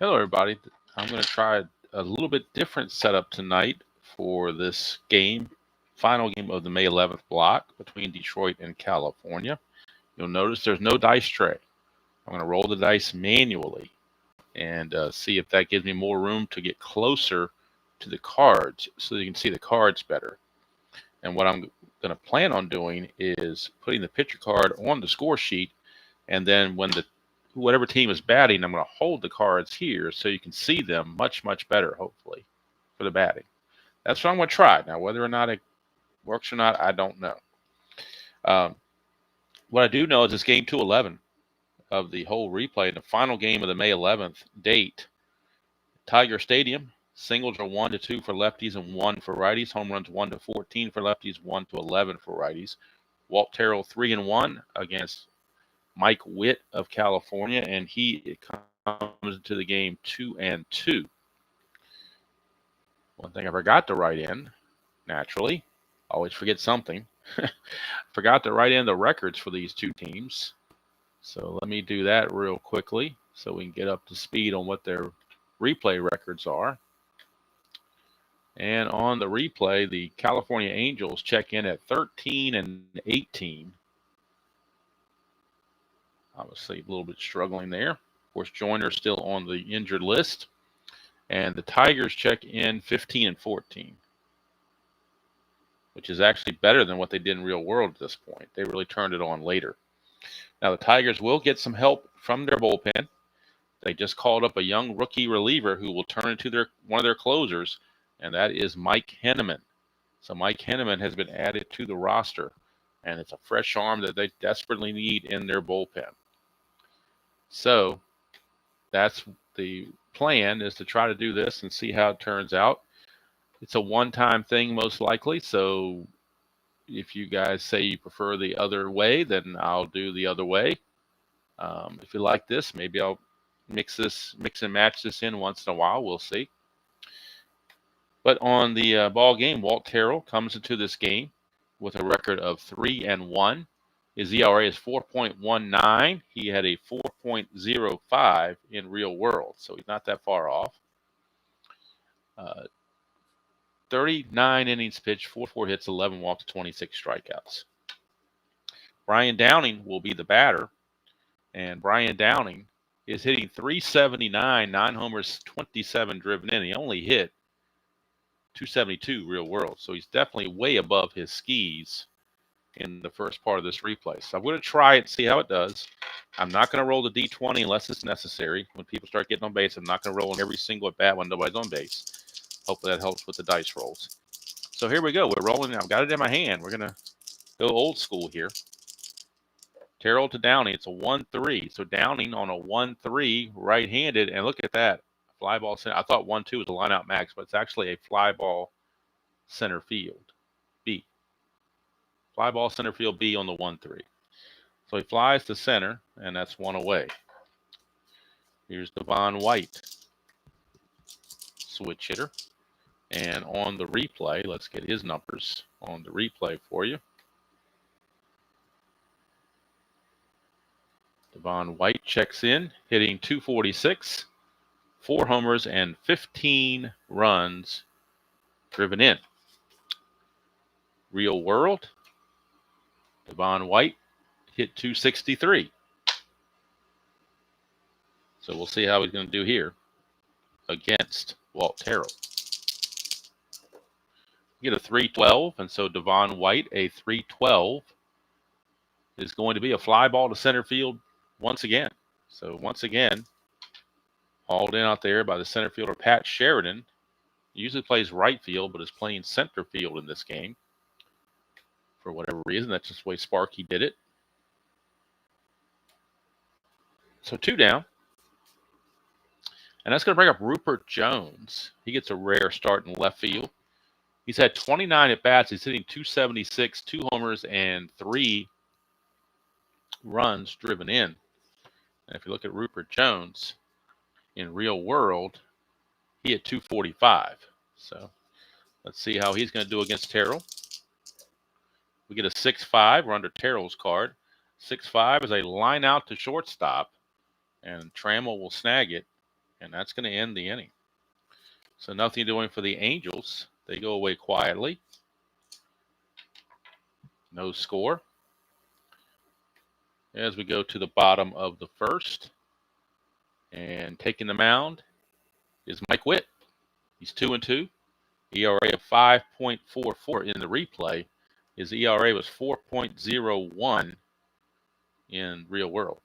Hello, everybody. I'm going to try a little bit different setup tonight for this game, final game of the May 11th block between Detroit and California. You'll notice there's no dice tray. I'm going to roll the dice manually and see if that gives me more room to get closer to the cards so you can see the cards better. And what I'm going to plan on doing is putting the picture card on the score sheet, and then when whatever team is batting, I'm going to hold the cards here so you can see them much, much better, hopefully, for the batting. That's what I'm going to try. Now, whether or not it works or not, I don't know. What I do know is it's game 211 of the whole replay, the final game of the May 11th date. Tiger Stadium, singles are 1-2 for lefties and 1 for righties. Home runs 1-14 for lefties, 1-11 for righties. Walt Terrell 3-1 against Mike Witt of California, and he comes into the game 2-2. One thing I forgot to write in, naturally, always forget something. Forgot to write in the records for these two teams. So let me do that real quickly so we can get up to speed on what their replay records are. And on the replay, the California Angels check in at 13-18. Obviously, a little bit struggling there. Of course, Joyner's still on the injured list. And the Tigers check in 15-14, which is actually better than what they did in real world at this point. They really turned it on later. Now, the Tigers will get some help from their bullpen. They just called up a young rookie reliever who will turn into one of their closers, and that is Mike Henneman. So Mike Henneman has been added to the roster, and it's a fresh arm that they desperately need in their bullpen. So that's the plan, is to try to do this and see how it turns out. It's a one-time thing most likely, so if you guys say you prefer the other way, then I'll do the other way. If you like this, maybe I'll mix and match this in once in a while. We'll see. But on the ball game, Walt Terrell comes into this game with a record of 3-1. His ERA is 4.19. He had a 4.05 in real world, so he's not that far off. 39 innings pitched, 44 hits, 11 walks, 26 strikeouts. Brian Downing will be the batter, and Brian Downing is hitting .379, 9 homers, 27 driven in. He only hit .272 real world, so he's definitely way above his skis in the first part of this replay. So I'm going to try it and see how it does. I'm not going to roll the D20 unless it's necessary. When people start getting on base, I'm not going to roll in every single at bat when nobody's on base. Hopefully that helps with the dice rolls. So here we go. We're rolling. I've got it in my hand. We're going to go old school here. Terrell to Downing. It's a 1-3. So Downing on a 1-3, right-handed. And look at that. Fly ball center. I thought 1-2 was a line-out max, but it's actually a fly ball center field. B. Fly ball center field B on the 1-3. So he flies to center, and that's one away. Here's Devon White, switch hitter. And on the replay, let's get his numbers on the replay for you. Devon White checks in, hitting .246, 4 homers, and 15 runs driven in. Real world, Devon White hit .263. So we'll see how he's going to do here against Walt Terrell. We get a 312, and so Devon White, a 312, is going to be a fly ball to center field once again. So once again, hauled in out there by the center fielder Pat Sheridan. He usually plays right field, but is playing center field in this game. For whatever reason, that's just the way Sparky did it. So 2 down. And that's going to bring up Rupert Jones. He gets a rare start in left field. He's had 29 at-bats. He's hitting .276, 2 homers, and 3 runs driven in. And if you look at Rupert Jones, in real world, he hit .245. So let's see how he's going to do against Terrell. We get a 6-5. We're under Terrell's card. 6-5 is a line out to shortstop, and Trammell will snag it. And that's going to end the inning. So nothing doing for the Angels. They go away quietly. No score. As we go to the bottom of the first. And taking the mound is Mike Witt. He's 2-2. ERA of 5.44 in the replay. His ERA was 4.01 in real world.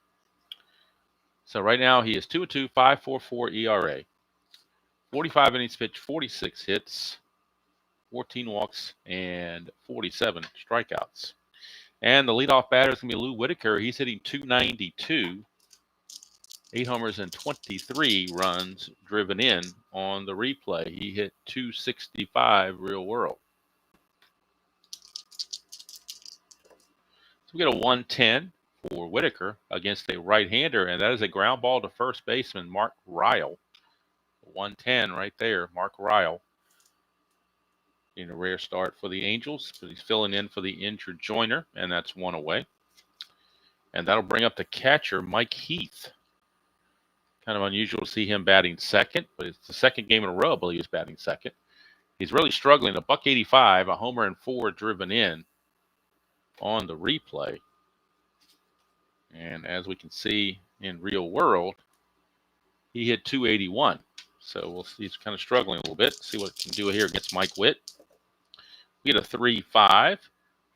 So right now he is 2-2, 5.44 ERA. 45 innings pitched, 46 hits, 14 walks, and 47 strikeouts. And the leadoff batter is going to be Lou Whitaker. He's hitting 292, 8 homers and 23 runs driven in on the replay. He hit 265 real world. So we get a 110 for Whitaker against a right-hander, and that is a ground ball to first baseman Mark Ryle. 110 right there, Mark Ryle. In a rare start for the Angels, but he's filling in for the injured Joyner, and that's one away. And that'll bring up the catcher, Mike Heath. Kind of unusual to see him batting second, but it's the second game in a row I believe he's batting second. He's really struggling. A $185, a homer and 4 driven in on the replay. And as we can see in real world, he hit 281. So we'll see, he's kind of struggling a little bit. See what he can do here against Mike Witt. We get a 3-5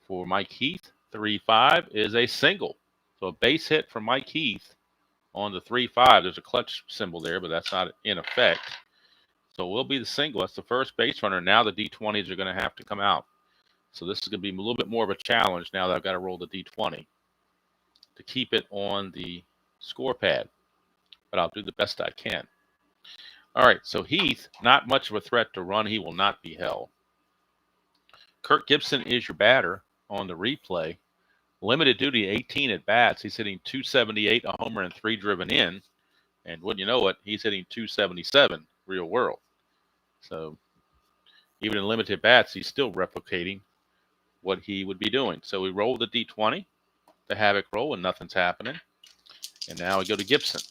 for Mike Heath. 3-5 is a single. So a base hit for Mike Heath on the 3-5. There's a clutch symbol there, but that's not in effect. So it will be the single. That's the first base runner. Now the D20s are going to have to come out. So this is going to be a little bit more of a challenge now that I've got to roll the D20 to keep it on the score pad. But I'll do the best I can. All right, so Heath, not much of a threat to run. He will not be held. Kirk Gibson is your batter on the replay. Limited duty, 18 at bats. He's hitting 278, a homer and 3 driven in. And wouldn't you know it, he's hitting 277 real world. So even in limited bats, he's still replicating what he would be doing. So we roll the D20, the havoc roll, and nothing's happening. And now we go to Gibson.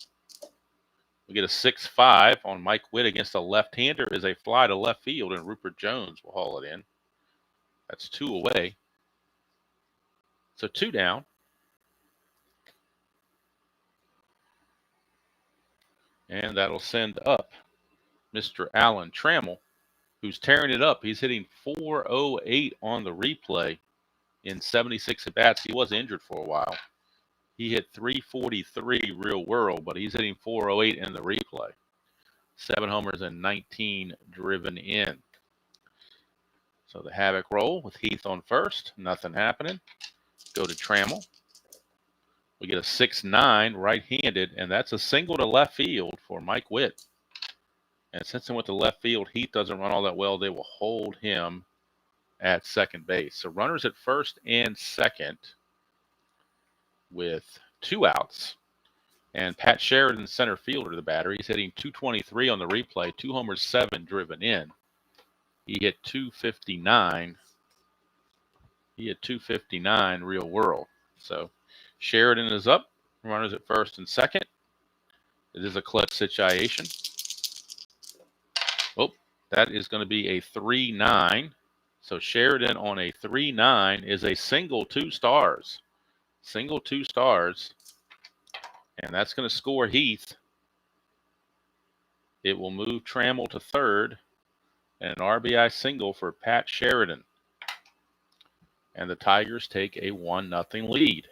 We get a 6-5 on Mike Witt against a left-hander. Is a fly to left field, and Rupert Jones will haul it in. That's 2 away. So 2 down. And that'll send up Mr. Alan Trammell, who's tearing it up. He's hitting 408 on the replay in 76 at-bats. He was injured for a while. He hit 343 real world, but he's hitting 408 in the replay. 7 homers and 19 driven in. So the havoc roll with Heath on first. Nothing happening. Go to Trammell. We get a 6-9 right-handed, and that's a single to left field for Mike Witt. And since he went to left field, Heath doesn't run all that well. They will hold him at second base. So runners at first and second with 2 outs. And Pat Sheridan, center fielder, the batter. He's hitting 223 on the replay, 2 homers, 7 driven in. He hit 259. He hit 259 real world. So Sheridan is up. Runners at first and second. It is a clutch situation. Oh, that is going to be a 3-9. So Sheridan on a 3-9 is a single 2 stars. Single 2 stars. And that's going to score Heath. It will move Trammell to third. And an RBI single for Pat Sheridan. And the Tigers take a 1-0 lead.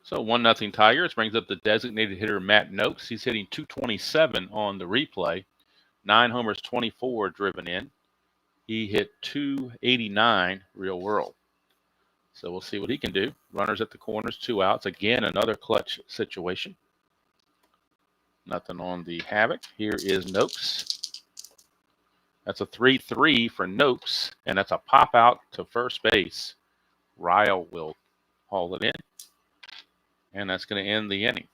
So 1-0 Tigers brings up the designated hitter Matt Noakes. He's hitting 227 on the replay. 9 homers, 24 driven in. He hit 289 real world. So we'll see what he can do. Runners at the corners, 2 outs. Again, another clutch situation. Nothing on the havoc. Here is Noakes. That's a 3-3 for Noakes, and that's a pop out to first base. Ryle will haul it in, and that's going to end the inning.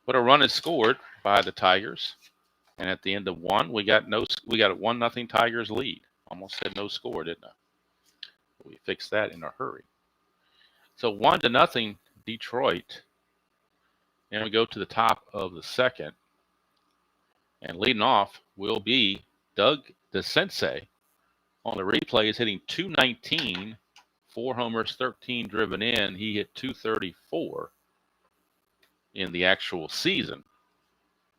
But a run is scored by the Tigers, and at the end of 1, we got a 1-0 Tigers lead. Almost said no score, didn't I? We fixed that in a hurry. So 1-0 Detroit. And we go to the top of the second. And leading off will be Doug DeSensei. On the replay is hitting 219, 4 homers, 13 driven in. He hit 234 in the actual season.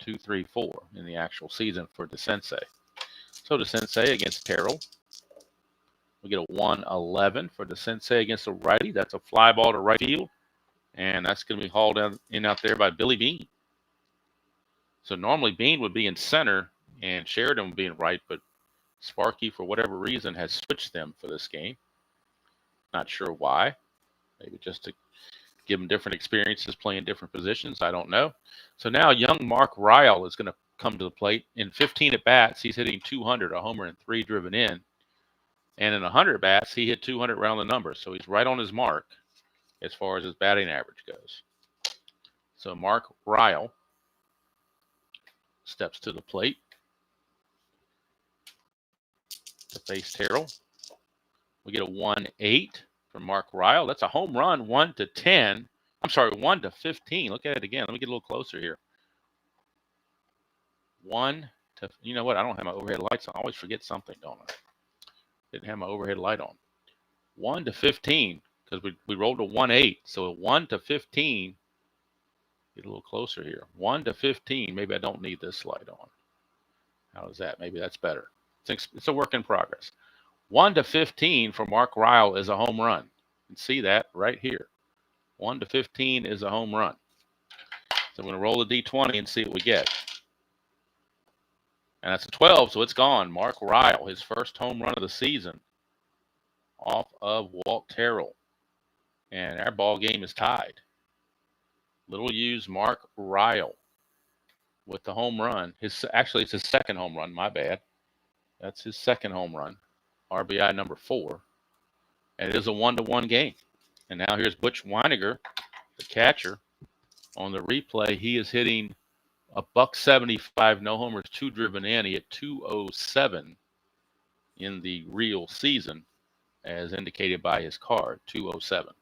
234 in the actual season for DeSensei. So DeSensei against Terrell. We get a 111 for DeSensei against the righty. That's a fly ball to right field. And that's going to be hauled in out there by Billy Bean. So normally Bean would be in center and Sheridan would be in right, but Sparky, for whatever reason, has switched them for this game. Not sure why. Maybe just to give them different experiences playing different positions. I don't know. So now young Mark Ryle is going to come to the plate. In 15 at-bats, he's hitting 200, a homer and 3 driven in. And in 100 bats, he hit 200 round the numbers. So he's right on his mark as far as his batting average goes. So Mark Ryle steps to the plate to face Terrell. We get a 1-8 from Mark Ryle. That's a home run, 1-10. I'm sorry, 1-15. Look at it again. Let me get a little closer here. You know what? I don't have my overhead lights on. I always forget something, don't I? Didn't have my overhead light on. 1-15, because we rolled a 1-8. So 1-15. Get a little closer here. 1-15. Maybe I don't need this light on. How is that? Maybe that's better. It's a work in progress. 1-15 for Mark Ryle is a home run. You can see that right here. 1-15 is a home run. So I'm going to roll the D20 and see what we get. And that's a 12, so it's gone. Mark Ryle, his first home run of the season, off of Walt Terrell. And our ball game is tied. Little U's Mark Ryle with the home run. Actually, it's his second home run. My bad. That's his second home run. RBI number 4. And it is a 1-1 game. And now here's Butch Weiniger, the catcher. On the replay, he is hitting a $175, no homers, 2 driven in. He hit 207 in the real season, as indicated by his card, 207.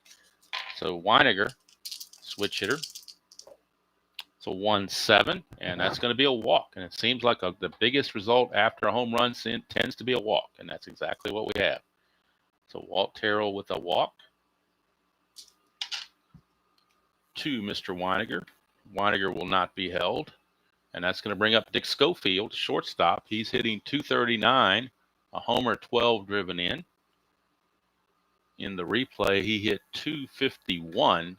So Weiniger, switch hitter. It's a 1-7, and that's going to be a walk. And it seems like the biggest result after a home run tends to be a walk, and that's exactly what we have. So Walt Terrell with a walk to Mr. Weiniger. Weiniger will not be held, and that's going to bring up Dick Schofield, shortstop. He's hitting 239, a homer, 12 driven in. In the replay, he hit 251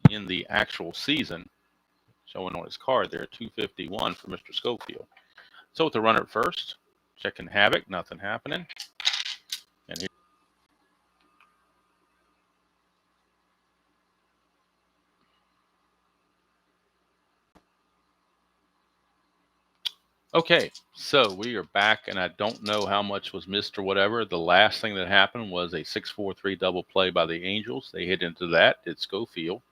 in the actual season. Showing on his card there, 251 for Mr. Schofield. So with the runner at first, checking Havoc, nothing happening. And here. Okay, so we are back, and I don't know how much was missed or whatever. The last thing that happened was a 6-4-3 double play by the Angels. They hit into that, did Schofield,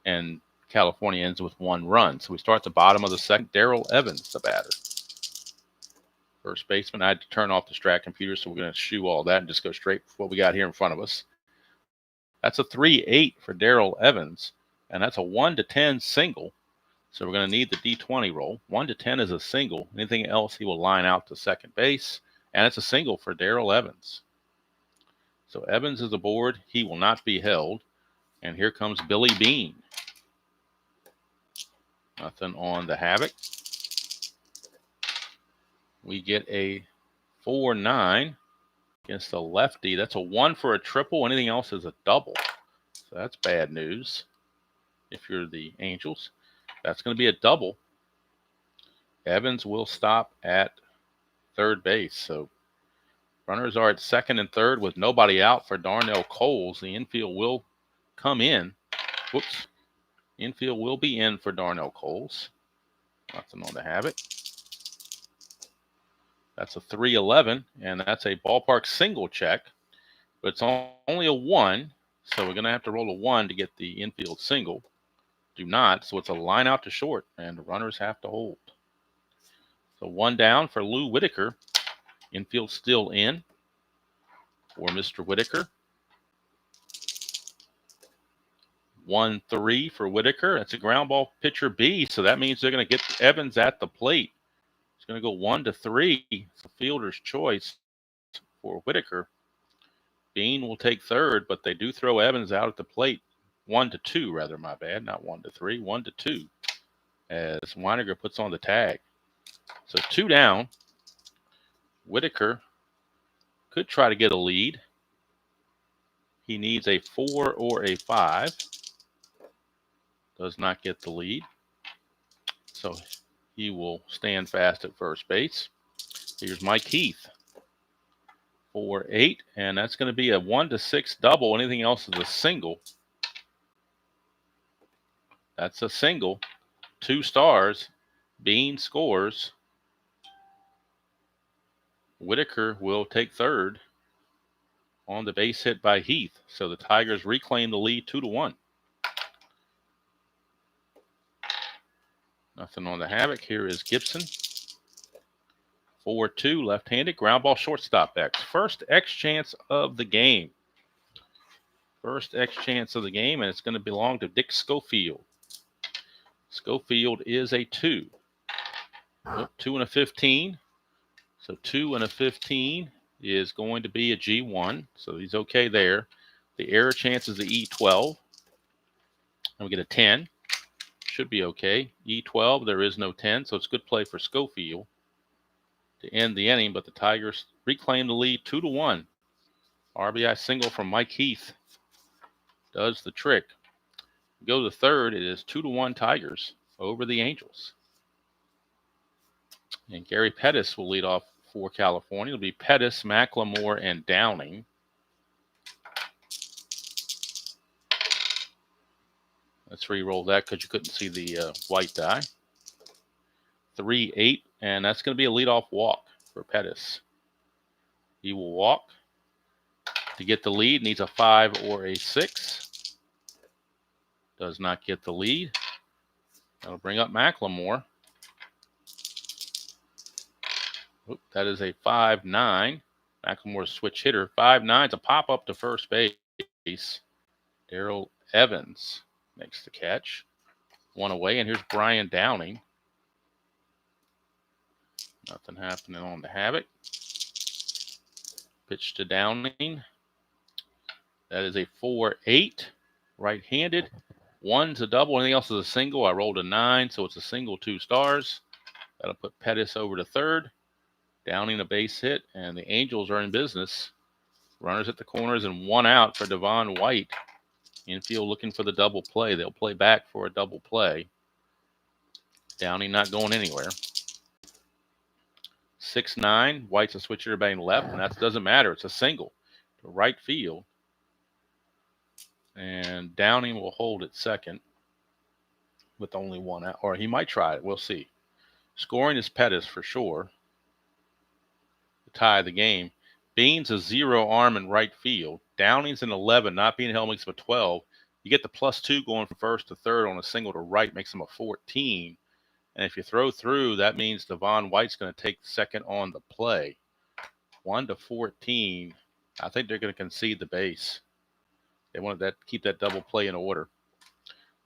and California ends with 1 run. So we start at the bottom of the second. Darrell Evans, the batter. First baseman. I had to turn off the Strat computer, so we're going to shoo all that and just go straight for what we got here in front of us. That's a 3-8 for Darrell Evans, and that's a 1-10 single. So we're going to need the D20 roll. 1-10 is a single. Anything else, he will line out to second base, and it's a single for Darrell Evans. So Evans is aboard. He will not be held. And here comes Billy Bean. Nothing on the Havoc. We get a 4-9 against the lefty. That's a 1 for a triple. Anything else is a double. So that's bad news if you're the Angels. That's going to be a double. Evans will stop at third base. So runners are at second and third with nobody out for Darnell Coles. The infield will come in. Whoops. Infield will be in for Darnell Coles. Nothing on the Havoc. That's a 3-11, and that's a ballpark single check. But it's only a 1, so we're going to have to roll a 1 to get the infield single. Do not, so it's a line out to short, and the runners have to hold. So 1 down for Lou Whitaker. Infield still in for Mr. Whitaker. 1-3 for Whitaker. That's a ground ball pitcher B, so that means they're going to get Evans at the plate. It's going to go 1-3. It's a fielder's choice for Whitaker. Bean will take third, but they do throw Evans out at the plate. 1-2, rather, my bad. Not 1-3, 1-2. As Weiniger puts on the tag. So 2 down. Whitaker could try to get a lead. He needs a 4 or a 5. Does not get the lead. So he will stand fast at first base. Here's Mike Heath. 4-8, and that's going to be a 1-6 double. Anything else is a single. That's a single. 2 stars. Bean scores. Whitaker will take third on the base hit by Heath. So the Tigers reclaim the lead 2-1. Nothing on the havoc. Here is Gibson. 4-2, left-handed. Ground ball, shortstop X. First X chance of the game. First X chance of the game, and it's going to belong to Dick Schofield. Schofield is a 2. 2 and a 15. So 2 and a 15 is going to be a G1. So he's okay there. The error chance is the E12. And we get a 10. Should be okay. E12, there is no 10, so it's good play for Schofield to end the inning, but the Tigers reclaim the lead 2-1. RBI single from Mike Heath does the trick. Go to third, it is 2-1 Tigers over the Angels. And Gary Pettis will lead off for California. It'll be Pettis, McLemore, and Downing. Let's re-roll that because you couldn't see the white die. 3-8, and that's going to be a leadoff walk for Pettis. He will walk to get the lead. Needs a 5 or a 6. Does not get the lead. That'll bring up McLemore. Oop, that is a 5-9. McLemore's switch hitter. 5-9's a pop up to first base. Terrell Evans makes the catch. 1 away, and here's Brian Downing. Nothing happening on the havoc. Pitch to Downing. That is a 4-8. Right-handed. 1's a double. Anything else is a single. I rolled a 9, so it's a single, 2 stars. That'll put Pettis over to third. Downing a base hit, and the Angels are in business. Runners at the corners and 1 out for Devon White. Infield looking for the double play. They'll play back for a double play. Downing not going anywhere. 6-9. White's a switch hitter batting left, and that doesn't matter. It's a single to right field. And Downing will hold at second with only 1 out. Or he might try it. We'll see. Scoring is Pettis for sure to tie the game. Bean's a 0 arm in right field. Downing's an 11. Not being held makes him a 12. You get the +2 going from first to third on a single to right, makes him a 14. And if you throw through, that means Devon White's going to take second on the play. 1-14. I think they're going to concede the base. They wanted that keep that double play in order.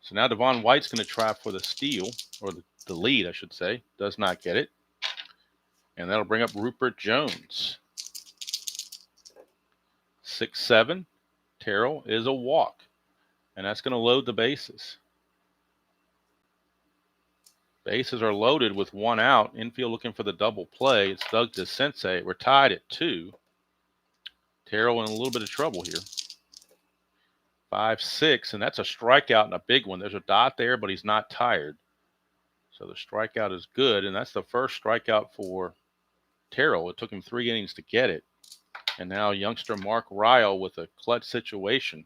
So now Devon White's going to try for the steal, or the lead, I should say. Does not get it. And that'll bring up Rupert Jones. 6-7. Terrell is a walk. And that's going to load the bases. Bases are loaded with 1 out. Infield looking for the double play. It's Doug DeSensei. We're tied at 2. Terrell in a little bit of trouble here. 5-6, and that's a strikeout and a big one. There's a dot there, but he's not tired. So the strikeout is good, and that's the first strikeout for Terrell. It took him 3 innings to get it. And now youngster Mark Ryle with a clutch situation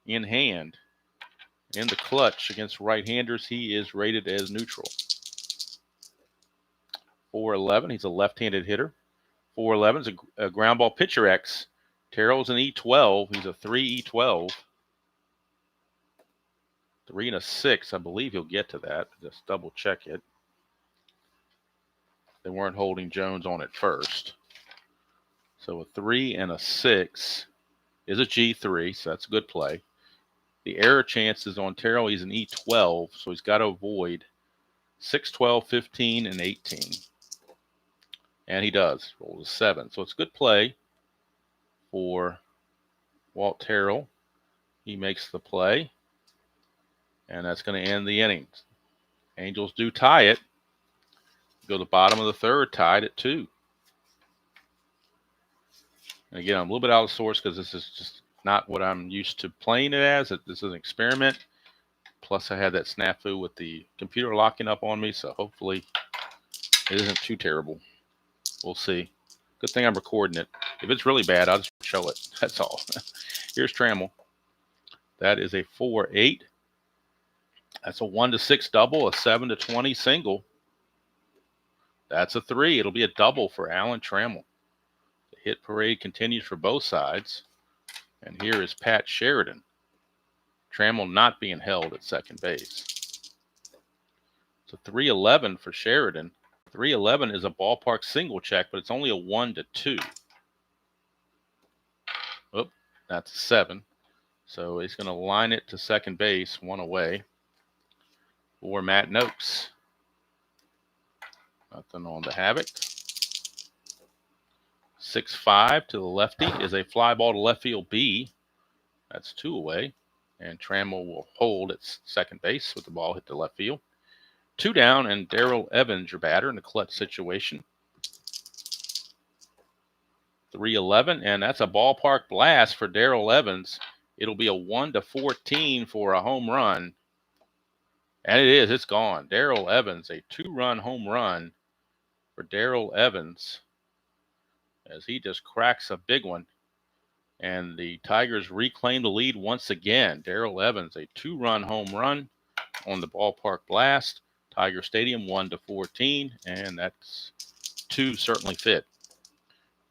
in hand. In the clutch against right-handers, he is rated as neutral. 4-11, he's a left-handed hitter. 4-11 is a ground ball pitcher X. Terrell's an E12. He's a 3 E12. 3 and a 6. I believe he'll get to that. Just double check it. They weren't holding Jones on it first. So a 3 and a 6 is a G3, so that's a good play. The error chance is on Terrell. He's an E12, so he's got to avoid 6, 12, 15, and 18. And he does. Rolls a 7. So it's good play for Walt Terrell. He makes the play. And that's going to end the innings. Angels do tie it. Go to the bottom of the third, tied at 2. And again, I'm a little bit out of sorts because this is just not what I'm used to playing it as. This is an experiment. Plus, I had that snafu with the computer locking up on me, so hopefully it isn't too terrible. We'll see. Good thing I'm recording it. If it's really bad, I'll just show it. That's all. Here's Trammell. That is a 4-8. That's a 1-6 double, a 7-20 single. That's a 3. It'll be a double for Alan Trammell. The hit parade continues for both sides. And here is Pat Sheridan. Trammell not being held at second base. It's a 3-11 for Sheridan. 3-11 is a ballpark single check, but it's only a 1-2. Oop, that's a 7. So he's going to line it to second base, 1 away for Matt Noakes. Nothing on the Havoc. 6-5 to the lefty is a fly ball to left field B. That's 2 away. And Trammell will hold at second base with the ball hit to left field. 2 down, and Darrell Evans, your batter, in a clutch situation. 3-11, and that's a ballpark blast for Darrell Evans. It'll be a 1-14 for a home run. And it is. It's gone. Darrell Evans, a 2-run home run for Darrell Evans as he just cracks a big one. And the Tigers reclaim the lead once again. Darrell Evans, a 2-run home run on the ballpark blast. Tiger Stadium, 1-14, and that's 2 certainly fit.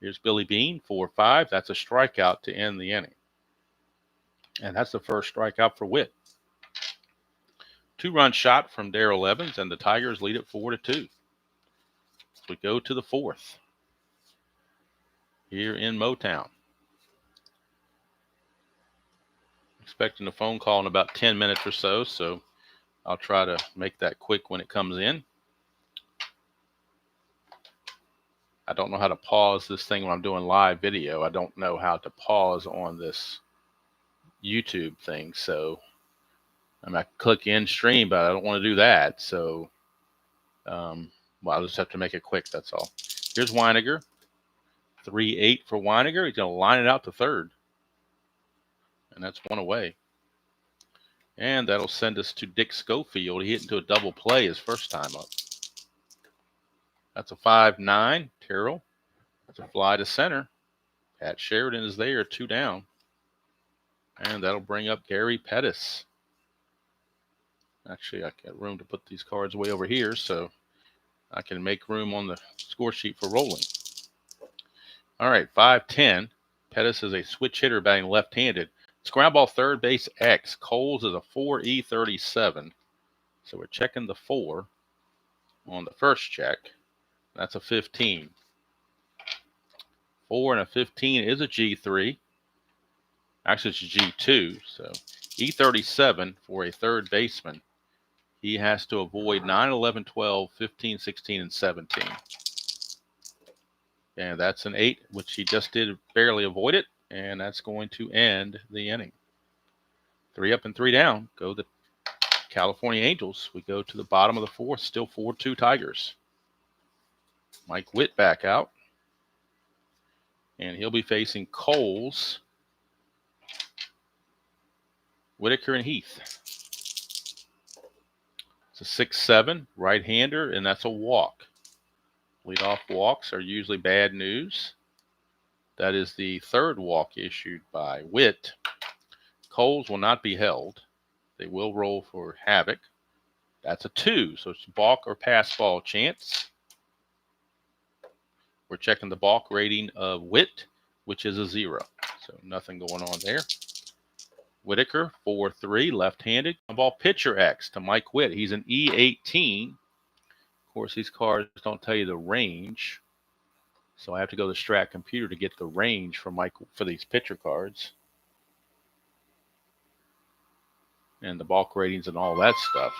Here's Billy Beane, 4-5. That's a strikeout to end the inning. And that's the first strikeout for Witt. 2-run shot from Darrell Evans, and the Tigers lead it 4-2. We go to the 4th here in Motown. Expecting a phone call in about 10 minutes or so, so I'll try to make that quick when it comes in. I don't know how to pause this thing when I'm doing live video. I don't know how to pause on this YouTube thing, so I might click in stream, but I don't want to do that. So, well, I'll just have to make it quick. That's all. Here's Weiniger. 3-8 for Weiniger. He's going to line it out to third, and that's 1 away. And that'll send us to Dick Schofield. He hit into a double play his first time up. That's a 5-9. Terrell. That's a fly to center. Pat Sheridan is there, 2 down. And that'll bring up Gary Pettis. Actually, I got room to put these cards way over here, so I can make room on the score sheet for rolling. All right, 5-10. Pettis is a switch hitter batting left-handed. Ground ball third base X. Coles is a 4E37. So we're checking the 4 on the first check. That's a 15. 4 and a 15 is a G3. Actually, it's a G2. So E37 for a third baseman. He has to avoid 9, 11, 12, 15, 16, and 17. And that's an 8, which he just did barely avoid it. And that's going to end the inning. 3 up and 3 down. Go the California Angels. We go to the bottom of the 4th. Still 4-2 Tigers. Mike Witt back out. And he'll be facing Coles, Whitaker, and Heath. It's a 6-7 right-hander, and that's a walk. Leadoff walks are usually bad news. That is the 3rd walk issued by Witt. Coles will not be held. They will roll for Havoc. That's a 2, so it's a balk or pass ball chance. We're checking the balk rating of Witt, which is a 0. So nothing going on there. Whitaker, 4-3, left-handed. Ball pitcher X to Mike Witt. He's an E18. Of course, these cards don't tell you the range. So I have to go to the Strat computer to get the range for these pitcher cards. and the balk ratings and all that stuff.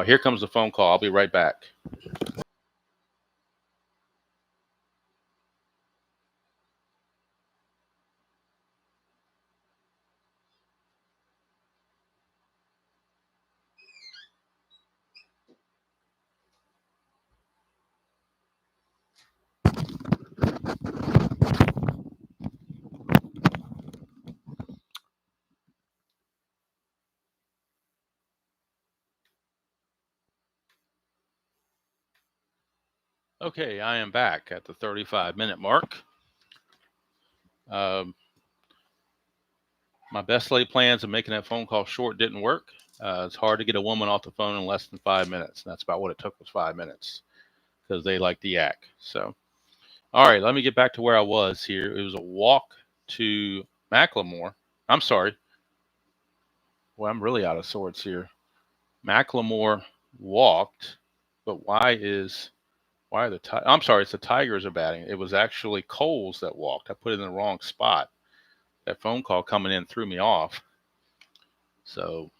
Here comes the phone call. I'll be right back. Okay, I am back at the 35-minute mark. My best laid plans of making that phone call short didn't work. It's hard to get a woman off the phone in less than 5 minutes. And that's about what it took, was 5 minutes, because they like to yak. So, all right, let me get back to where I was here. It was a walk to Macklemore. I'm sorry. Well, I'm really out of sorts here. Macklemore walked, but why are the I'm sorry, it's the Tigers are batting. It was actually Coles that walked. I put it in the wrong spot. That phone call coming in threw me off. So,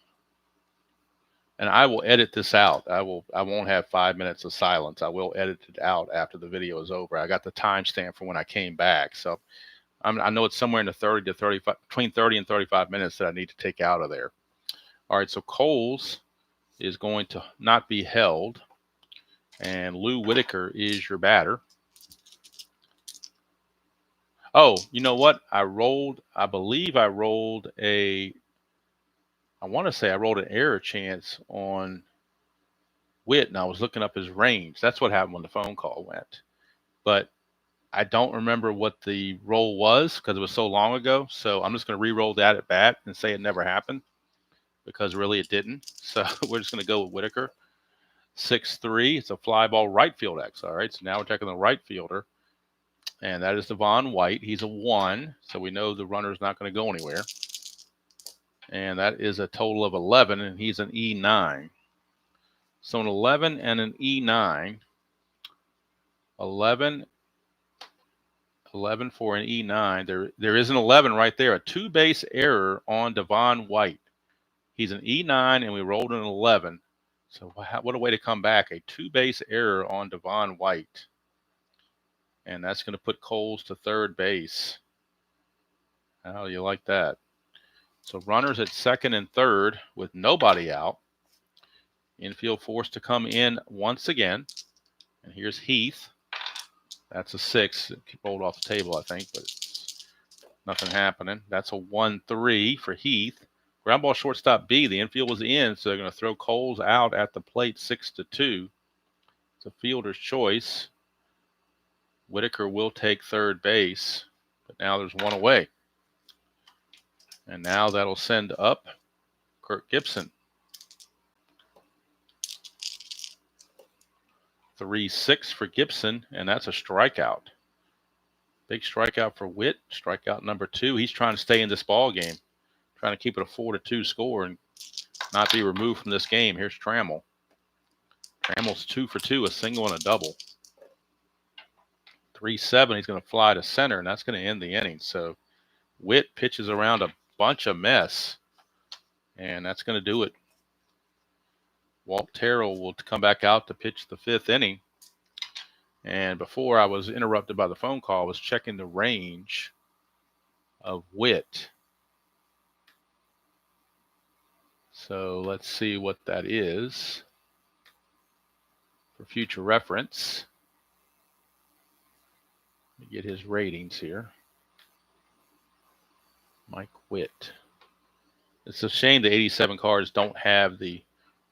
and I will edit this out. I won't have 5 minutes of silence. I will edit it out after the video is over. I got the timestamp for when I came back. So I know it's somewhere in the 30 to 35, between 30 and 35 minutes that I need to take out of there. All right, so Coles is going to not be held, and Lou Whitaker is your batter. Oh, you know what? I believe I rolled an error chance on Witt, and I was looking up his range. That's what happened when the phone call went. But I don't remember what the roll was because it was so long ago. So I'm just going to re-roll that at bat and say it never happened, because really it didn't. So we're just going to go with Whitaker. 6-3. It's a fly ball right field X. All right. So now we're checking the right fielder, and that is Devon White. He's a 1. So we know the runner's not going to go anywhere. And that is a total of 11, and he's an E9. So an 11 and an E9. 11 for an E9. There is an 11 right there. A 2-base error on Devon White. He's an E9, and we rolled an 11. So what a way to come back. A 2-base error on Devon White. And that's going to put Coles to third base. How do you like that? So runners at second and third with nobody out. Infield forced to come in once again. And here's Heath. That's a 6. It rolled off the table, I think, but nothing happening. That's a 1-3 for Heath. Ground ball shortstop B. The infield was in, so they're going to throw Coles out at the plate 6-2. It's a fielder's choice. Whitaker will take third base, but now there's one away. And now that'll send up Kirk Gibson. 3-6 for Gibson, and that's a strikeout. Big strikeout for Witt. Strikeout number 2. He's trying to stay in this ball game, trying to keep it a 4-2 score and not be removed from this game. Here's Trammell. Trammell's 2 for 2, a single and a double. 3-7. He's going to fly to center, and that's going to end the inning. So Witt pitches around a bunch of mess, and that's going to do it. Walt Terrell will come back out to pitch the 5th inning. And before I was interrupted by the phone call, I was checking the range of Witt. So let's see what that is for future reference. Let me get his ratings here. Mike Witt. It's a shame the 87 cards don't have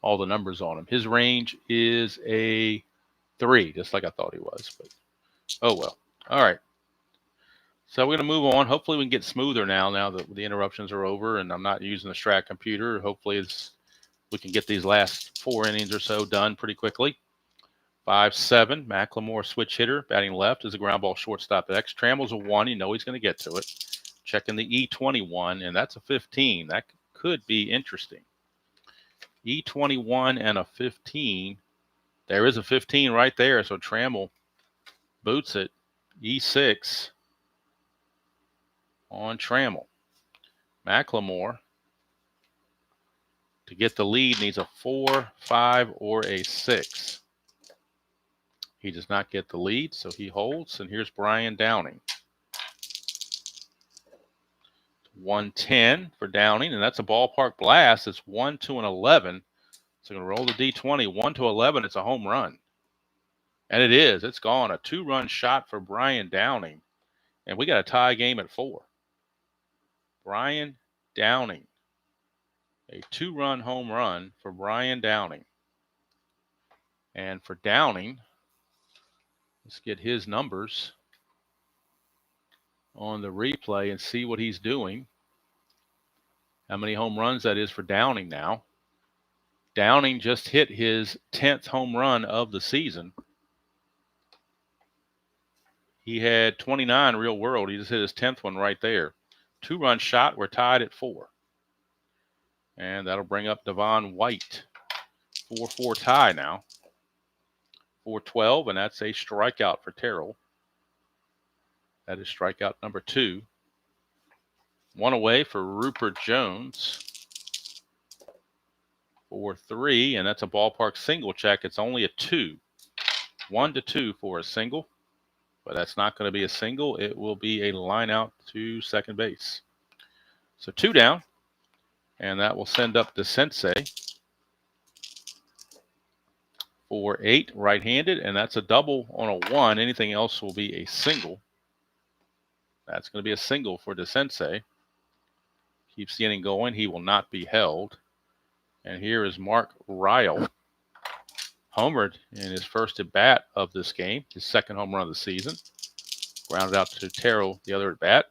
all the numbers on them. His range is a 3, just like I thought he was, but oh well. All right. So we're going to move on. Hopefully we can get smoother now that the interruptions are over and I'm not using the Strat computer. Hopefully we can get these last 4 innings or so done pretty quickly. 5-7. Macklemore switch hitter, batting left, is a ground ball shortstop X. Trammell's a 1. You know he's going to get to it. Checking the E21, and that's a 15. That could be interesting. E21 and a 15. There is a 15 right there, so Trammell boots it. E6 on Trammell. Macklemore to get the lead needs a 4, 5, or a 6. He does not get the lead, so he holds. And here's Brian Downing. 110 for Downing, and that's a ballpark blast. It's 1 to an 11. So going to roll the D20. 1 to 11. It's a home run. And it is. It's gone. A 2-run shot for Brian Downing. And we got a tie game at 4. Brian Downing. A 2-run home run for Brian Downing. And for Downing, let's get his numbers on the replay and see what he's doing. How many home runs that is for Downing now. Downing just hit his 10th home run of the season. He had 29 real world. He just hit his 10th one right there. 2-run shot. We're tied at 4. And that'll bring up Devon White. 4-4 tie now. 4-12, and that's a strikeout for Terrell. That is strikeout number 2. 1 away for Rupert Jones. 4-3, and that's a ballpark single check. It's only a 2. 1-2 for a single, but that's not going to be a single. It will be a line out to second base. So 2 down, and that will send up to Sensei. 4-8, right-handed, and that's a double on a 1. Anything else will be a single. That's going to be a single for DeSensei. Keeps the inning going. He will not be held. And here is Mark Ryle. Homered in his first at bat of this game, his second home run of the season. Grounded out to Terrell, the other at bat.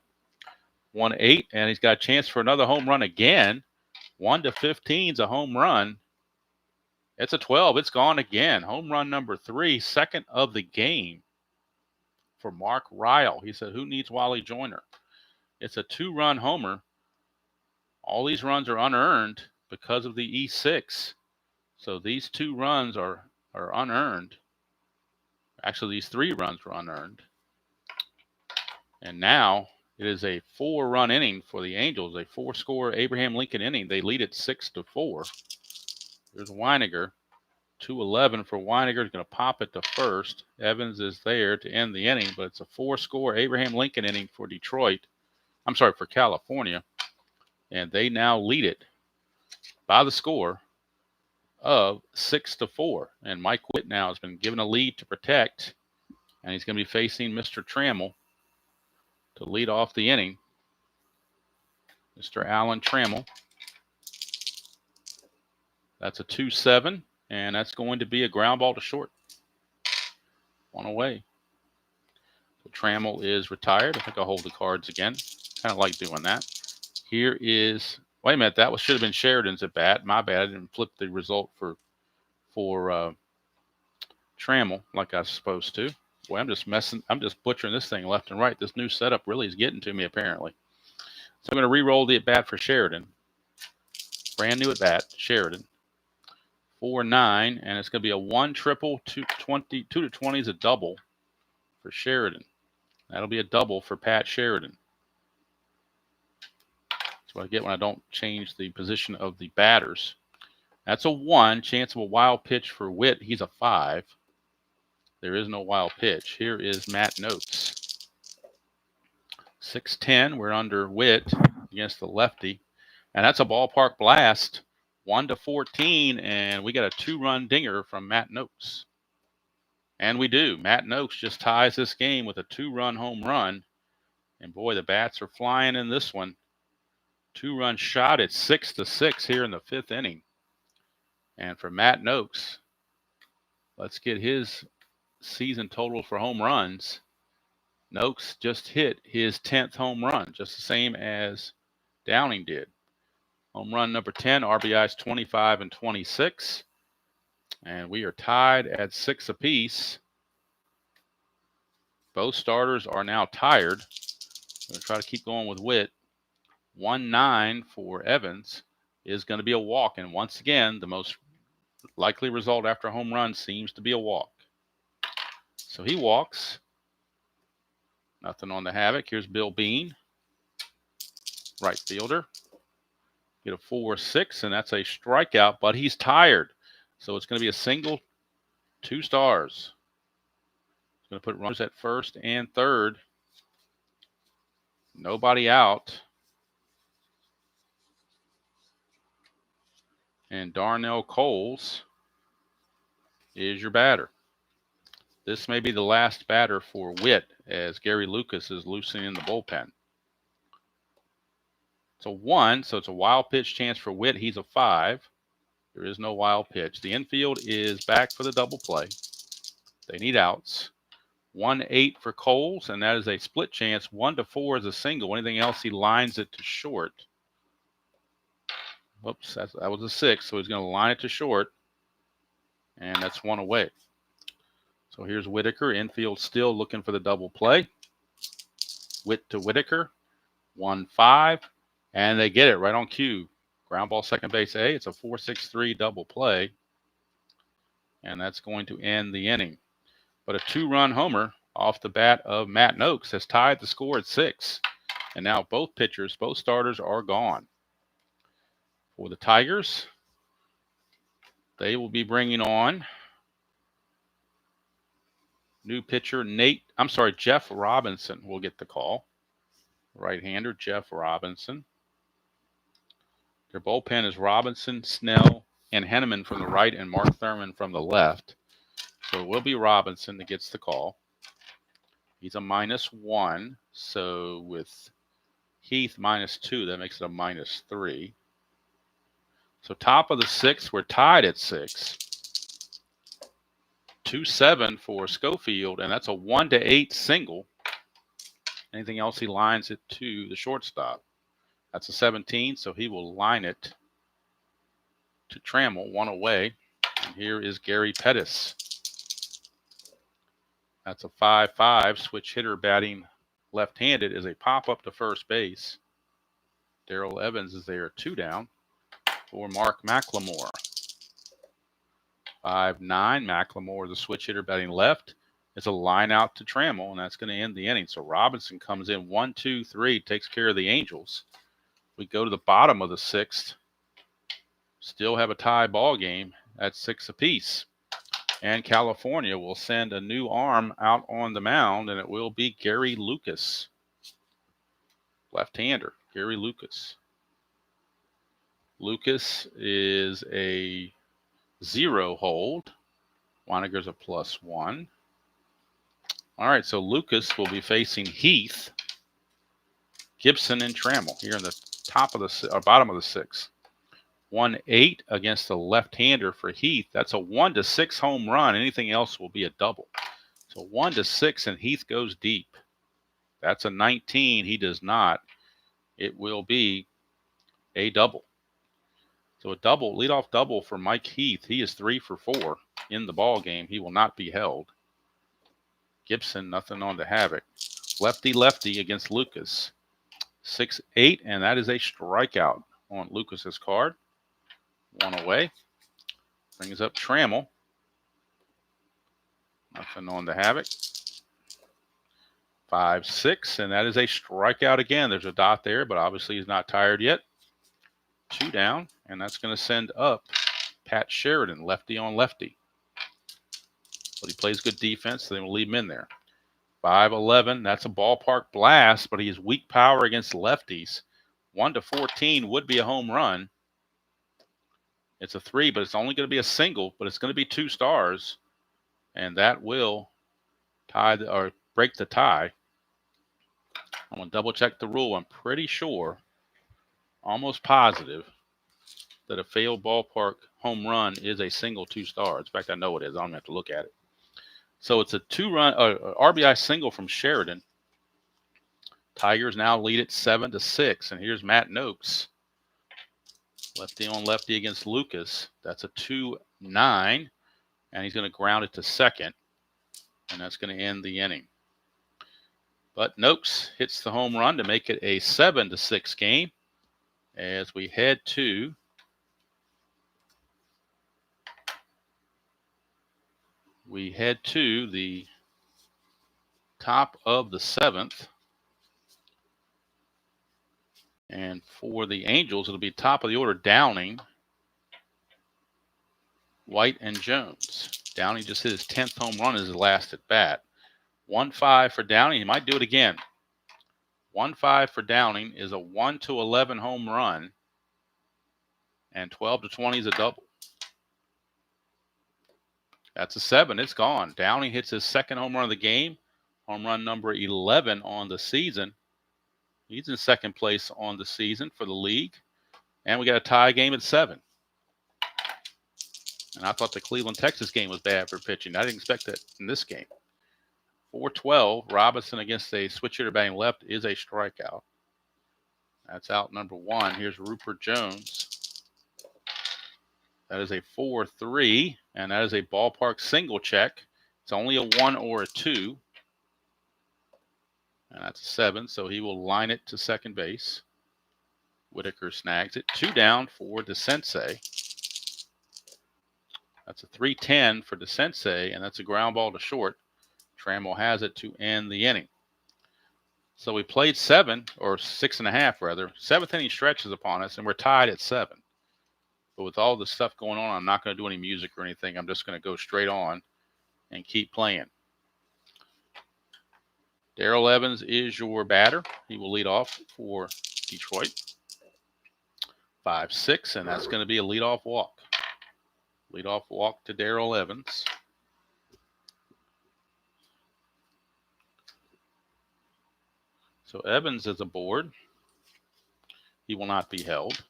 1-8, and he's got a chance for another home run again. 1-15 is a home run. It's a 12. It's gone again. Home run number 3, second of the game for Mark Ryle. He said, who needs Wally Joyner? It's a 2-run homer. All these runs are unearned because of the E6. So these 2 runs are unearned. Actually, these 3 runs were unearned. And now it is a 4-run inning for the Angels, a 4-score Abraham Lincoln inning. They lead it 6-4. There's Weiniger. 2-11 for Weiniger. Is going to pop it to first. Evans is there to end the inning, but it's a 4-score Abraham Lincoln inning for Detroit. I'm sorry, for California. And they now lead it by the score of 6-4. And Mike Witt now has been given a lead to protect, and he's going to be facing Mr. Trammell to lead off the inning. Mr. Alan Trammell. That's a 2-7, and that's going to be a ground ball to short. 1 away. So Trammell is retired. I think I'll hold the cards again. Kind of like doing that. Here is, wait a minute, that should have been Sheridan's at bat. My bad, I didn't flip the result for Trammell like I was supposed to. Boy, I'm just butchering this thing left and right. This new setup really is getting to me, apparently. So I'm going to re-roll the at bat for Sheridan. Brand new at bat, Sheridan. 4-9, and it's going to be a 1 triple, 2 to 20 is a double for Sheridan. That'll be a double for Pat Sheridan. That's what I get when I don't change the position of the batters. That's a 1. Chance of a wild pitch for Witt. He's a 5. There is no wild pitch. Here is Matt Noakes. 6-10. We're under Witt against the lefty. And that's a ballpark blast. 1-14. And we got a 2-run dinger from Matt Noakes. And we do. Matt Noakes just ties this game with a 2-run home run. And boy, the bats are flying in this one. 2-run shot at 6-6 here in the 5th inning. And for Matt Noakes, let's get his season total for home runs. Noakes just hit his 10th home run, just the same as Downing did. Home run number 10, RBIs 25 and 26. And we are tied at 6 apiece. Both starters are now tired. I'm going to try to keep going with Witt. 1-9 for Evans is going to be a walk. And once again, the most likely result after a home run seems to be a walk. So he walks. Nothing on the havoc. Here's Bill Bean, right fielder. Get a 4-6, and that's a strikeout, but he's tired. So it's going to be a single, 2 stars. It's going to put runners at first and third. Nobody out. And Darnell Coles is your batter. This may be the last batter for Witt as Gary Lucas is loosening the bullpen. It's a 1, so it's a wild pitch chance for Witt. He's a 5. There is no wild pitch. The infield is back for the double play. They need outs. 1-8 for Coles, and that is a split chance. 1-4 is a single. Anything else, he lines it to short. Whoops, that was a 6, so he's going to line it to short, and that's 1 away. So here's Whitaker. Infield still looking for the double play. Witt to Whitaker. 1-5, and they get it right on cue. Ground ball, second base A. It's a 4-6-3 double play, and that's going to end the inning. But a 2-run homer off the bat of Matt Noakes has tied the score at 6. And now both pitchers, both starters are gone. For the Tigers, they will be bringing on new pitcher Jeff Robinson will get the call. Right-hander Jeff Robinson. Their bullpen is Robinson, Snell, and Henneman from the right and Mark Thurman from the left. So it will be Robinson that gets the call. He's a -1, so with Heath -2, that makes it a -3. So top of the 6th, we're tied at 6. 2-7 for Schofield, and that's a 1-8 single. Anything else, he lines it to the shortstop. That's a 17, so he will line it to Trammell, 1 away. And here is Gary Pettis. That's a 5-5. Switch hitter batting left-handed is a pop-up to first base. Darrell Evans is there, 2 down for Mark McLemore. 5-9. McLemore, the switch hitter batting left. It's a line out to Trammell, and that's going to end the inning. So Robinson comes in 1-2-3, takes care of the Angels. We go to the bottom of the 6th. Still have a tie ball game at 6 apiece. And California will send a new arm out on the mound, and it will be Gary Lucas. Left-hander, Gary Lucas. Lucas is a 0 hold. Waniger's a +1. All right, so Lucas will be facing Heath, Gibson, and Trammell here in the bottom of the 6th. 1-8 against the left-hander for Heath. That's a 1-6 home run. Anything else will be a double. So 1-6, and Heath goes deep. That's a 19. He does not. It will be a double. So a double, leadoff double for Mike Heath. He is 3 for 4 in the ball game. He will not be held. Gibson, nothing on to Havoc. Lefty against Lucas. 6-8, and that is a strikeout on Lucas's card. 1 away. Brings up Trammell. Nothing on the Havoc. 5-6, and that is a strikeout again. There's a dot there, but obviously he's not tired yet. 2 down, and that's going to send up Pat Sheridan, lefty on lefty. But he plays good defense, so they will leave him in there. 5-11, that's a ballpark blast, but he has weak power against lefties. 1-14 would be a home run. It's a 3, but it's only going to be a single, but it's going to be 2 stars, and that will break the tie. I'm going to double check the rule. I'm pretty sure, almost positive, that a failed ballpark home run is a single 2 stars. In fact, I know it is. I don't have to look at it. So it's a 2-run RBI single from Sheridan. Tigers now lead it 7-6, and here's Matt Noakes. Lefty on lefty against Lucas. That's a 2-9, and he's going to ground it to second, and that's going to end the inning. But Noakes hits the home run to make it a 7-6 game as we head to the top of the 7th. And for the Angels, it'll be top of the order, Downing, White, and Jones. Downing just hit his 10th home run as his last at bat. 1-5 for Downing. He might do it again. 1-5 for Downing is a 1-11 home run, and 12-20 is a double. That's a 7. It's gone. Downing hits his second home run of the game, home run number 11 on the season. He's in second place on the season for the league. And we got a tie game at 7. And I thought the Cleveland-Texas game was bad for pitching. I didn't expect that in this game. 4-12, Robinson against a switch hitter batting left is a strikeout. That's out number 1. Here's Rupert Jones. That is a 4-3, and that is a ballpark single check. It's only a 1 or a 2. And that's a 7, so he will line it to second base. Whitaker snags it. 2 down for DeSensei. That's a 3-10 for DeSensei, and that's a ground ball to short. Trammell has it to end the inning. So we played 7, or 6.5 rather. 7th inning stretch is upon us, and we're tied at 7. But with all this stuff going on, I'm not going to do any music or anything. I'm just going to go straight on and keep playing. Terrell Evans is your batter. He will lead off for Detroit. 5-6, and that's going to be a leadoff walk. Leadoff walk to Terrell Evans. So Evans is aboard. He will not be held.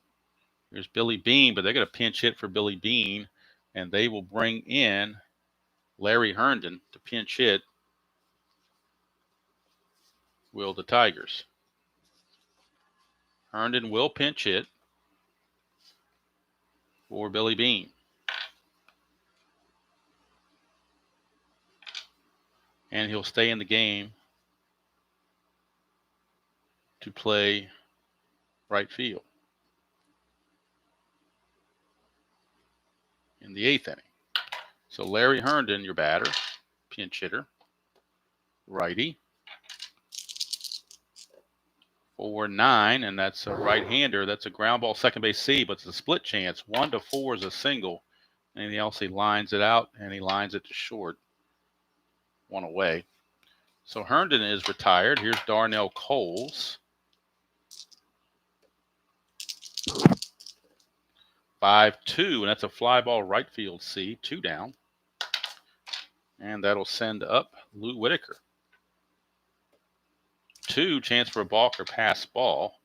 Here's Billy Beane, but they're going to pinch hit for Billy Beane, and they will bring in Larry Herndon to pinch hit. Will the Tigers. Herndon will pinch hit for Billy Beane. And he'll stay in the game to play right field in the 8th inning. So Larry Herndon, your batter, pinch hitter, righty. 4-9, and that's a right-hander. That's a ground ball, second base C, but it's a split chance. 1-4 is a single. Anything else, he lines it out, and he lines it to short. 1 away. So Herndon is retired. Here's Darnell Coles. 5-2, and that's a fly ball right field C, 2 down. And that'll send up Lou Whitaker. 2, chance for a balk or pass ball.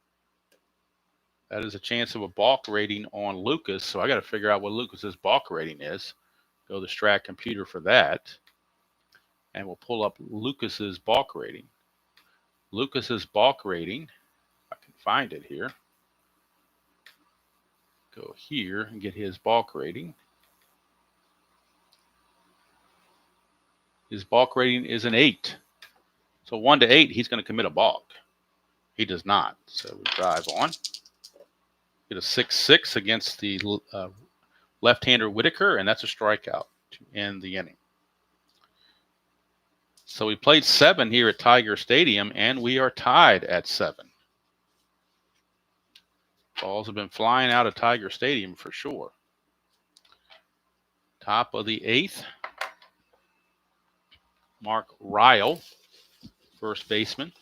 That is a chance of a balk rating on Lucas, so I got to figure out what Lucas's balk rating is. Go to the Strat computer for that. And we'll pull up Lucas's balk rating. Lucas's balk rating, if I can find it here. Go here and get his balk rating. His balk rating is an 8. So 1-8, he's going to commit a balk. He does not. So we drive on. Get a 6-6 against the left-hander Whitaker, and that's a strikeout to end the inning. So we played 7 here at Tiger Stadium, and we are tied at 7. Balls have been flying out of Tiger Stadium for sure. Top of the 8th. Mark Ryle, first baseman,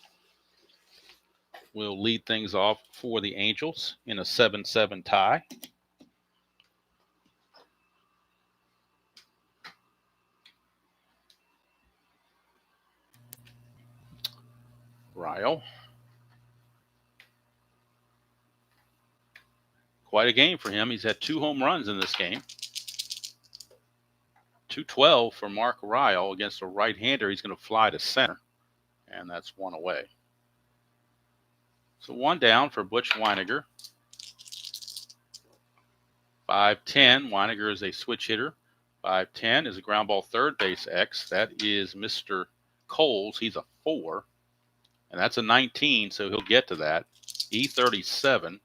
will lead things off for the Angels in a 7-7 tie. Ryle. Quite a game for him. He's had 2 home runs in this game. 2-12 for Mark Ryle against a right-hander. He's going to fly to center, and that's 1 away. So 1 down for Butch Weiniger. 5-10. Weiniger is a switch hitter. 5-10 is a ground ball third base X. That is Mr. Coles. He's a 4. And that's a 19, so he'll get to that. E37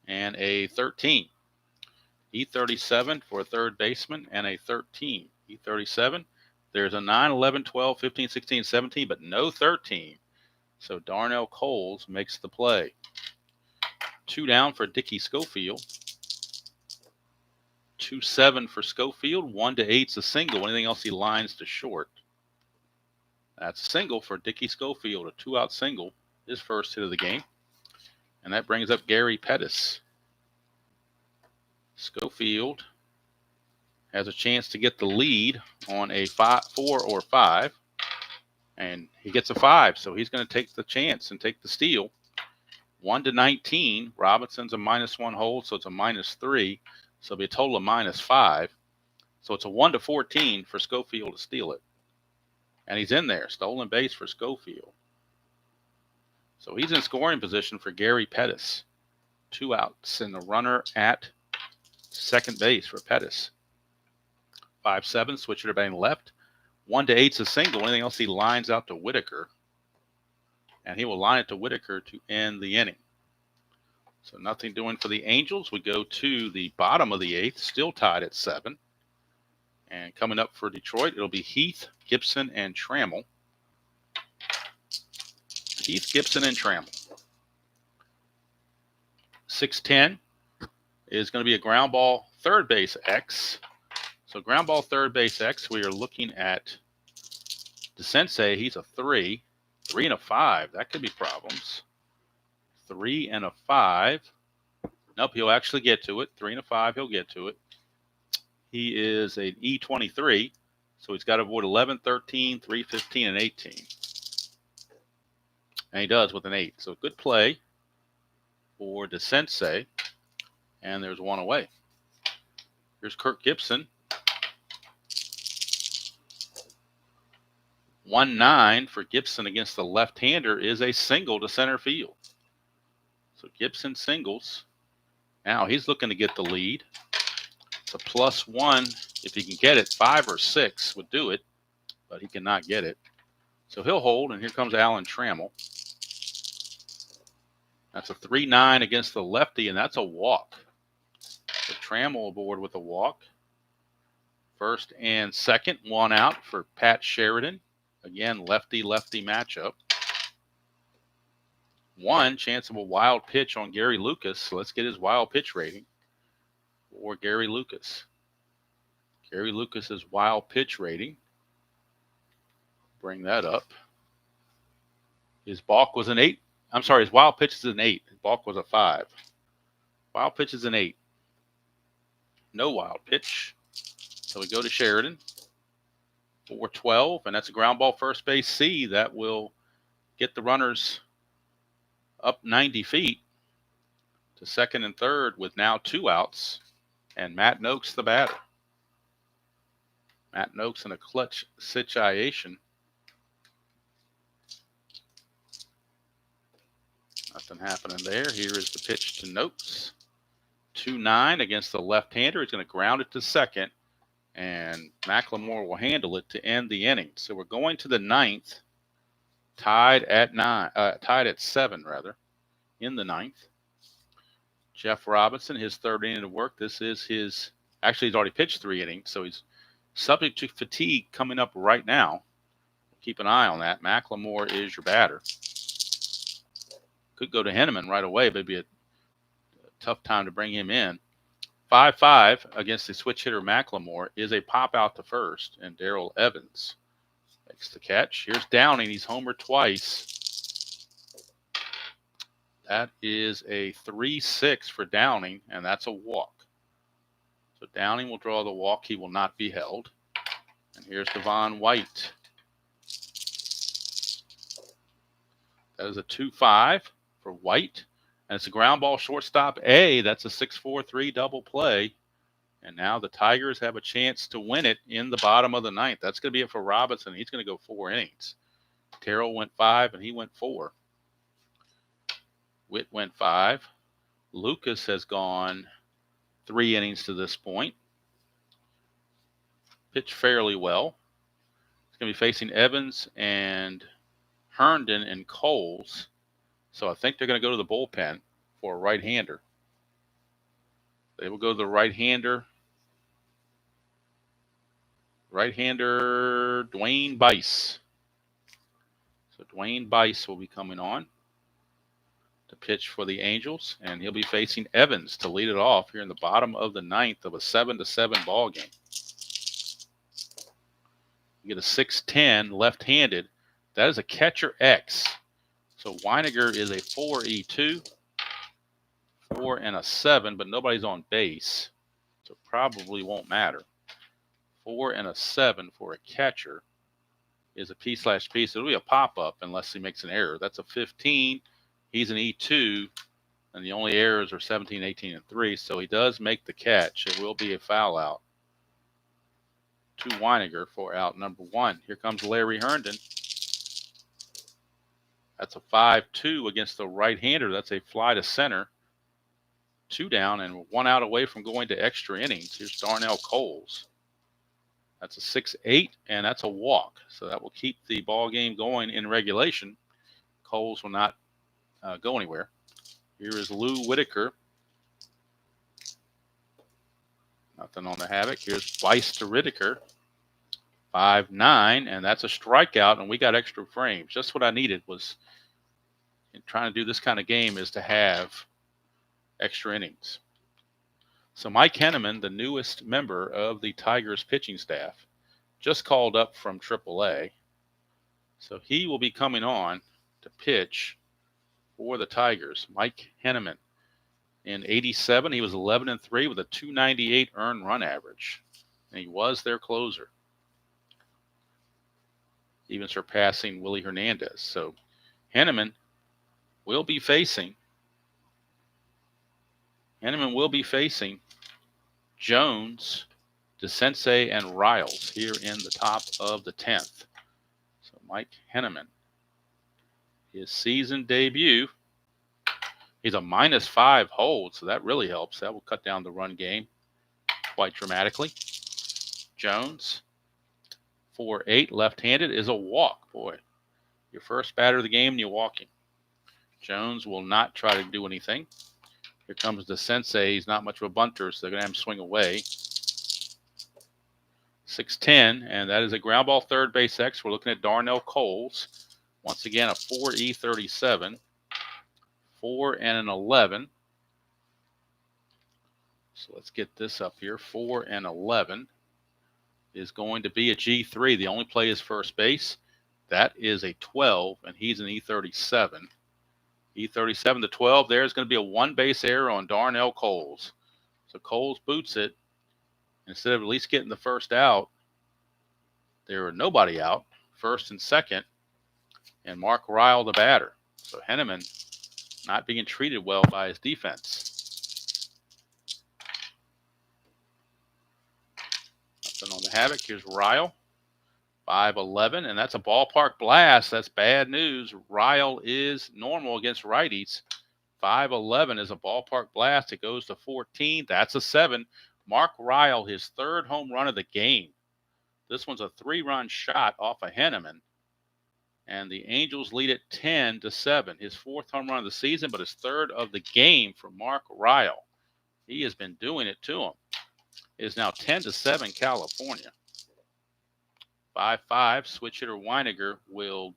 and a 13. E37 for a third baseman and a 13. E37. There's a 9, 11, 12, 15, 16, 17, but no 13. So Darnell Coles makes the play. 2 down for Dickie Schofield. 2-7 for Schofield. 1 to 8's a single. Anything else he lines to short. That's a single for Dickie Schofield, a 2-out single, his first hit of the game. And that brings up Gary Pettis. Schofield has a chance to get the lead on a 4 or 5. And he gets a 5, so he's going to take the chance and take the steal. 1 to 19. Robinson's a -1 hold, so it's a -3. So it'll be a total of -5. So it's a 1 to 14 for Schofield to steal it. And he's in there, stolen base for Schofield. So he's in scoring position for Gary Pettis. 2 outs and a runner at second base for Pettis. 5-7, switcher to batting left. 1 to 8's a single. Anything else he lines out to Whitaker. And he will line it to Whitaker to end the inning. So nothing doing for the Angels. We go to the bottom of the 8th, still tied at 7. And coming up for Detroit, it'll be Heath, Gibson, and Trammell. Heath, Gibson, and Trammell. 6-10 is going to be a ground ball third base X. So ground ball third base X, we are looking at DeSensei. He's a 3. 3 and a 5. That could be problems. 3 and a 5. Nope, he'll actually get to it. 3 and a 5, he'll get to it. He is an E23, so he's got to avoid 11, 13, 3, 15, and 18. And he does with an 8. So good play for DeSensei. And there's 1 away. Here's Kirk Gibson. 1-9 for Gibson against the left-hander is a single to center field. So Gibson singles. Now he's looking to get the lead. It's a +1 if he can get it. 5 or 6 would do it, but he cannot get it. So he'll hold, and here comes Alan Trammell. That's a 3-9 against the lefty, and that's a walk. So Trammell aboard with a walk. First and second, 1 out for Pat Sheridan. Again, lefty-lefty matchup. 1 chance of a wild pitch on Gary Lucas. So let's get his wild pitch rating for Gary Lucas. Gary Lucas's wild pitch rating. Bring that up. His balk was an 8. I'm sorry, his wild pitch is an 8. His balk was a 5. Wild pitch is an 8. No wild pitch. So we go to Sheridan. 4-12, and that's a ground ball first base C. That will get the runners up 90 feet to second and third with now 2 outs. And Matt Noakes the batter. Matt Noakes in a clutch situation. Nothing happening there. Here is the pitch to Noakes. 2-9 against the left-hander. He's going to ground it to second. And McLemore will handle it to end the inning. So we're going to the 9th, tied at 7 rather, in the 9th. Jeff Robinson, his 3rd inning of work. This is his, actually he's already pitched 3 innings, so he's subject to fatigue coming up right now. Keep an eye on that. McLemore is your batter. Could go to Henneman right away, but it'd be a tough time to bring him in. 5-5 against the switch hitter McLemore is a pop out to first, and Darrell Evans makes the catch. Here's Downing. He's homered twice. That is a 3-6 for Downing, and that's a walk. So Downing will draw the walk. He will not be held. And here's Devon White. That is a 2-5 for White. And it's a ground ball shortstop A. That's a 6-4-3 double play. And now the Tigers have a chance to win it in the bottom of the 9th. That's going to be it for Robinson. He's going to go 4 innings. Terrell went 5, and he went 4. Witt went 5. Lucas has gone 3 innings to this point. Pitched fairly well. He's going to be facing Evans and Herndon and Coles. So I think they're going to go to the bullpen for a right-hander. They will go to the right-hander. Right-hander Dwayne Bice. So Dwayne Bice will be coming on to pitch for the Angels, and he'll be facing Evans to lead it off here in the bottom of the ninth of a 7-7 ball game. You get a 6-10 left-handed. That is a catcher X. So Weiniger is a 4E2, 4 and a 7, but nobody's on base, so probably won't matter. 4 and a 7 for a catcher is a P/P. So it'll be a pop-up unless he makes an error. That's a 15. He's an E2, and the only errors are 17, 18, and 3. So he does make the catch. It will be a foul out to Weiniger for out number 1. Here comes Larry Herndon. That's a 5-2 against the right-hander. That's a fly to center. 2 down and 1 out away from going to extra innings. Here's Darnell Coles. That's a 6-8, and that's a walk. So that will keep the ball game going in regulation. Coles will not go anywhere. Here is Lou Whitaker. Nothing on the havoc. Here's Weiss to Whitaker. 5-9, and that's a strikeout, and we got extra frames. Just what I needed was, in trying to do this kind of game, is to have extra innings. So Mike Henneman, the newest member of the Tigers pitching staff, just called up from AAA. So he will be coming on to pitch for the Tigers. Mike Henneman. In 87, he was 11-3 with a 298 earned run average. And he was their closer, even surpassing Willie Hernandez. So Henneman will be facing Jones, DeSensei, and Riles here in the top of the 10th. So Mike Henneman, his season debut. He's a -5 hold, so that really helps. That will cut down the run game quite dramatically. Jones, 4-8, left-handed, is a walk. Boy, your first batter of the game and you're walking. Jones will not try to do anything. Here comes the Sensei. He's not much of a bunter, so they're going to have him swing away. 6-10, and that is a ground ball third base X. We're looking at Darnell Coles. Once again, a 4E37. 4 and an 11. So let's get this up here. 4 and 11 is going to be a G3. The only play is first base. That is a 12, and he's an E37. E37 to 12. There's going to be a one-base error on Darnell Coles. So Coles boots it. Instead of at least getting the first out, there are nobody out, first and second, and Mark Ryle the batter. So Henneman not being treated well by his defense. Nothing on the havoc. Here's Ryle, 5-11, and that's a ballpark blast. That's bad news. Ryle is normal against righties. 5-11 is a ballpark blast. It goes to 14. That's a 7. Mark Ryle, his third home run of the game. This one's a 3-run shot off of Henneman. And the Angels lead it 10-7. His fourth home run of the season, but his third of the game for Mark Ryle. He has been doing it to him. It is now 10-7 California. 5-5. Switch hitter Weiniger will,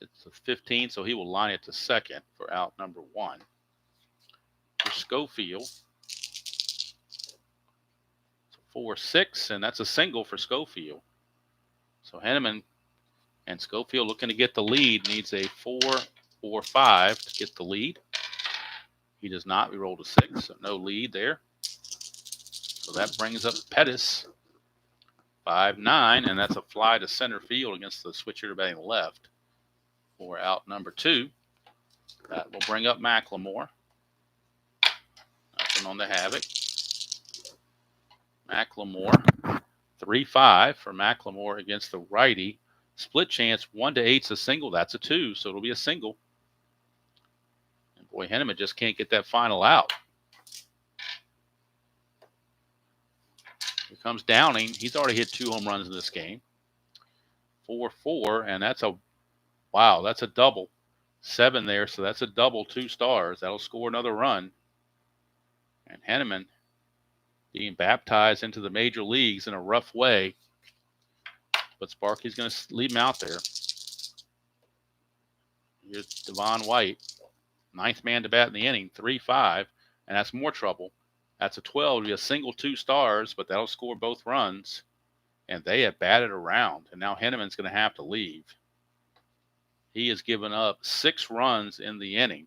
it's a 15, so he will line it to second for out number 1. For Schofield. 4-6, and that's a single for Schofield. So Henneman and Schofield looking to get the lead, needs a 4-4-5 to get the lead. He does not. We rolled a 6, so no lead there. So that brings up Pettis, 5-9, and that's a fly to center field against the switch hitter batting left for out number 2. That will bring up McLemore. Nothing on the havoc. McLemore, 3-5 for McLemore against the righty. Split chance, 1-8 is a single. That's a 2, so it'll be a single. And boy, Henneman just can't get that final out. Here comes Downing. He's already hit 2 home runs in this game. 4-4, and that's a double. 7 there, so that's a double, 2 stars. That'll score another run. And Henneman being baptized into the major leagues in a rough way. But Sparky's going to leave him out there. Here's Devon White. Ninth man to bat in the inning, 3-5, and that's more trouble. That's a 12. It'll be a single 2 stars, but that'll score both runs. And they have batted around, and now Henneman's going to have to leave. He has given up 6 runs in the inning,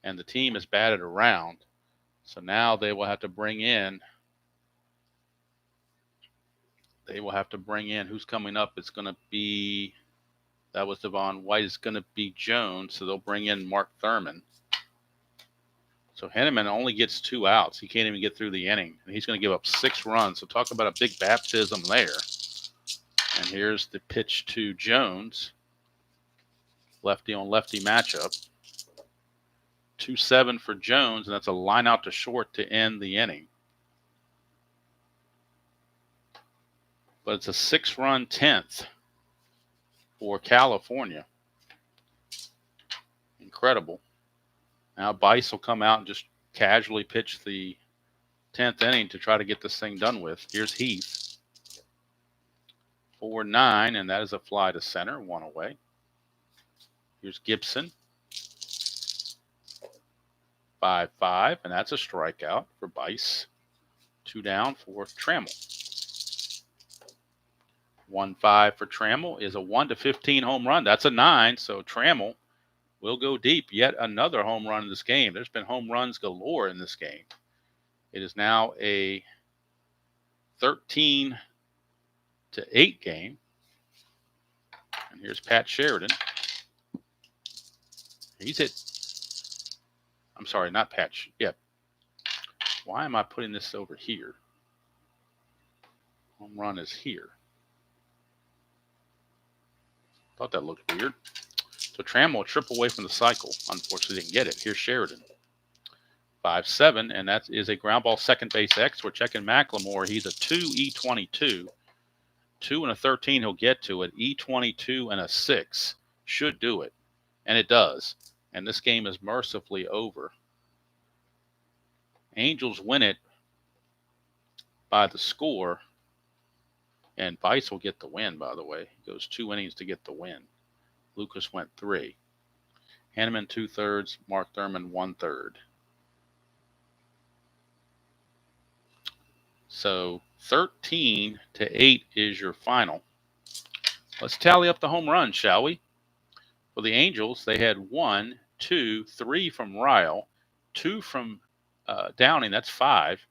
and the team has batted around. So now they will have to bring in. Who's coming up? It's going to be, that was Devon White. It's going to be Jones, so they'll bring in Mark Thurman. So Henneman only gets 2 outs. He can't even get through the inning, and he's going to give up 6 runs. So talk about a big baptism there. And here's the pitch to Jones. Lefty on lefty matchup. 2-7 for Jones, and that's a line out to short to end the inning. But it's a 6-run 10th for California. Incredible. Now Bice will come out and just casually pitch the 10th inning to try to get this thing done with. Here's Heath. 4-9, and that is a fly to center, 1 away. Here's Gibson. 5-5, and that's a strikeout for Bice. 2 down for Trammell. 1-5 for Trammell is a 1-15 home run. That's a 9, so Trammell will go deep. Yet another home run in this game. There's been home runs galore in this game. It is now a 13-8 game. And here's Pat Sheridan. He's hit. I'm sorry, not Pat. Yeah. Why am I putting this over here? Home run is here. Thought that looked weird. So Trammell triple away from the cycle. Unfortunately, didn't get it. Here's Sheridan. 5-7, and that is a ground ball second base X. We're checking McLemore. He's a 2 E22. 2 and a 13 he'll get to it. E22 and a 6 should do it. And it does. And this game is mercifully over. Angels win it by the score. And Bice will get the win, by the way. He goes 2 innings to get the win. Lucas went 3. Henneman 2/3. Mark Thurman 1/3. So 13-8 is your final. Let's tally up the home runs, shall we? For the Angels, they had 1, 2, 3 from Ryle, 2 from Downing. That's 5.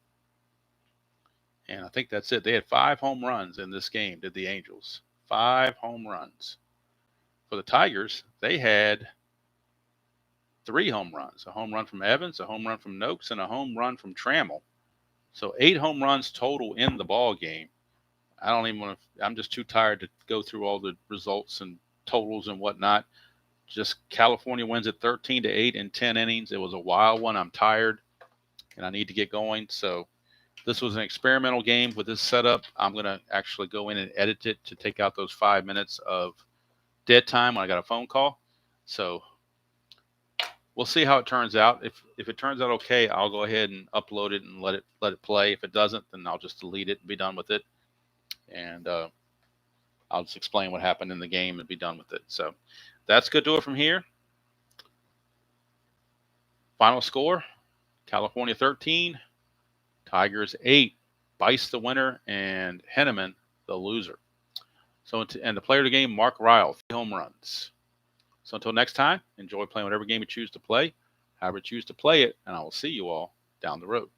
And I think that's it. They had 5 home runs in this game, did the Angels. 5 home runs. For the Tigers, they had 3 home runs. A home run from Evans, a home run from Noakes, and a home run from Trammell. So 8 home runs total in the ball game. I don't even want to – I'm just too tired to go through all the results and totals and whatnot. Just California wins at 13-8 in 10 innings. It was a wild one. I'm tired, and I need to get going. So this was an experimental game with this setup. I'm going to actually go in and edit it to take out those 5 minutes of dead time when I got a phone call. So we'll see how it turns out. If it turns out okay, I'll go ahead and upload it and let it play. If it doesn't, then I'll just delete it and be done with it. And I'll just explain what happened in the game and be done with it. So that's good to do it from here. Final score, California 13, Tigers 8, Bice the winner, and Henneman the loser. So, and the player of the game, Mark Ryle, 3 home runs. So until next time, enjoy playing whatever game you choose to play, however you choose to play it, and I will see you all down the road.